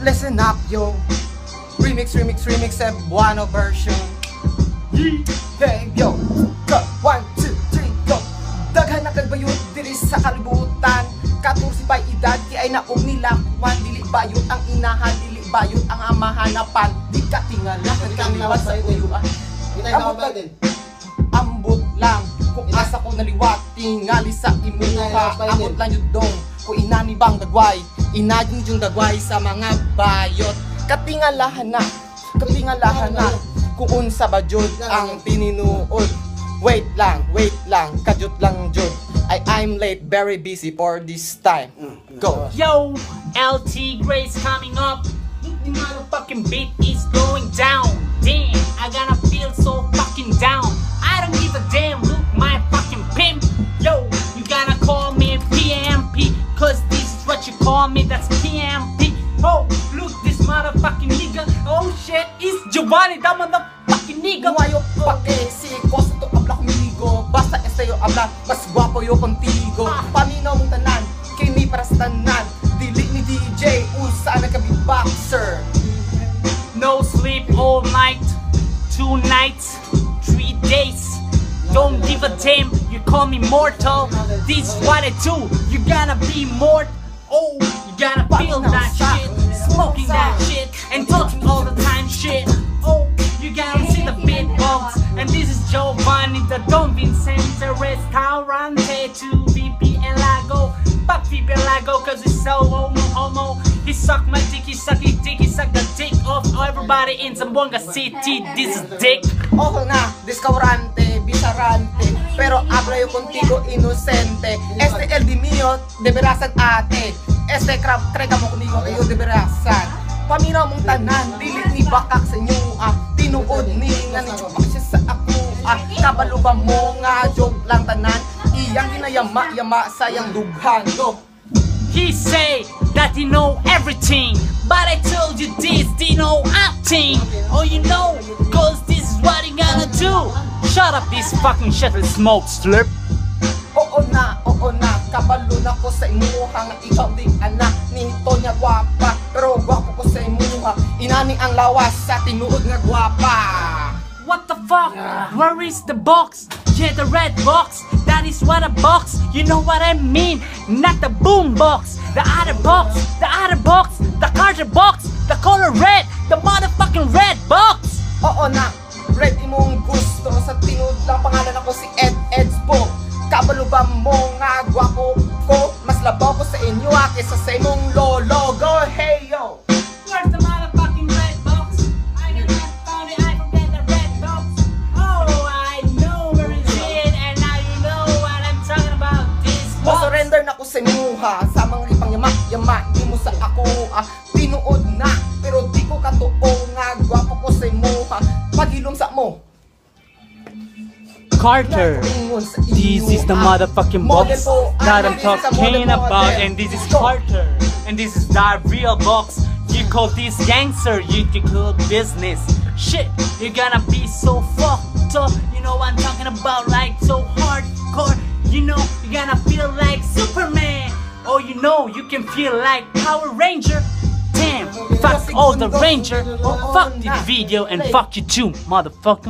Listen up, yo. Remix, Cebuano version. Hey, yo. Go, 1, 2, 3, go. Daghan na kagbayot diri sa kalibutan. 14 pa edad, di ay naong nilakwan. Dili bayot ang inahan, dili bayot ang amahanapan. Di ka tingala, kang lawas sa uyuan. Ambot lang, kung asa ko naliwat, tingali sa imuha. Ambot lang yun dong, kung inani bang dagway, inagin yung dagway sa mga bayot. Katingalahan na, kung unsa ba jud ang tininuod. Wait lang, kajut lang jud. I'm late, very busy for this time. Go! Yo, LT Grace coming up. The motherfucking beat is going down. Damn, I gotta feel so fucking down. I don't give a damn, look my fucking pimp. Yo, you gotta call me PMP, cause this is what you call me, that's PMP. Oh, look this motherfucking nigga. Oh shit, it's Giovanni, that motherfucking nigga. Nuwayo pake, si Koso to abla kumigo. Basta estayo abla, mas guwapo yo contigo. Paminaw mong tanan, kini para sa tanan. Dili ni DJ, usa na ka beatboxer. No sleep all night, 2 nights, 3 days. Don't give a damn, you call me mortal. This is what I do, you gotta be mortal. Oh, you gotta feel that shit, smoking that shit, and talking all the time shit. Oh, you gotta see the beatbox. And this is Giovanni, the Don Vincente Restaurante to VP and Lago. Fuck VP and Lago, cause it's so homo. He suck my dick, he suck his dick, he suck the dick of everybody in Zamboanga City. This is dick. Ojo na, discaurante, bizarrante. Pero hablo yo contigo inocente. Este el di mío, deberás ser ate. Este crap, trega mo conmigo kayo deberasan. Paminaw mong tanan, dili ni bakak sa inyo tinuod ni nga ni chupak siya sa ako kabalo ba mo nga joke lang tanan. Iyang ginayama-yama sayang dughan. Go! He say that he know everything, but I told you this, they know acting. Oh, you know, cause this is what you gonna do. Shut up this fucking shit and smoke, slurp. Oo na, kabalo na ko sa imuha nga ikaw di anak nito niya gwapa. Pero gwapo ko sa imuha, inani ang lawas sa tinuod nga gwapa. What the fuck? Where is the box? Yeah, the red box. That is what a box. You know what I mean? Not the boom box. The other box. The carter box. The color red. The motherfucking red box. Oo na, red imong gusto. Sa tinuod lang pangalan ako si Edspo. Kabalo ba mo nga gwapo ko? Mas labaw ko sa inyo kesa sa imong lolo. Go, hey yo! Where's the motherfucking red box? I never found it, I forget the red box. Oh, I know where is it, and now you know what I'm talking about. This box. Surrender na ko sa imuha, sa mga ipang yama, di mo sa ako tinuod na, pero di ko katuo nga gwapo ko sa imuha. Paghilom sa mo Carter, this is the motherfucking box that I'm talking about, and this is Carter, and this is the real box. You call this gangster, you call business. Shit, you're gonna be so fucked up. You know what I'm talking about, like so hardcore. You know, you're gonna feel like Superman. Oh, you know, you can feel like Power Ranger. Damn, fuck all the Ranger. Fuck this video and fuck you too, motherfucker.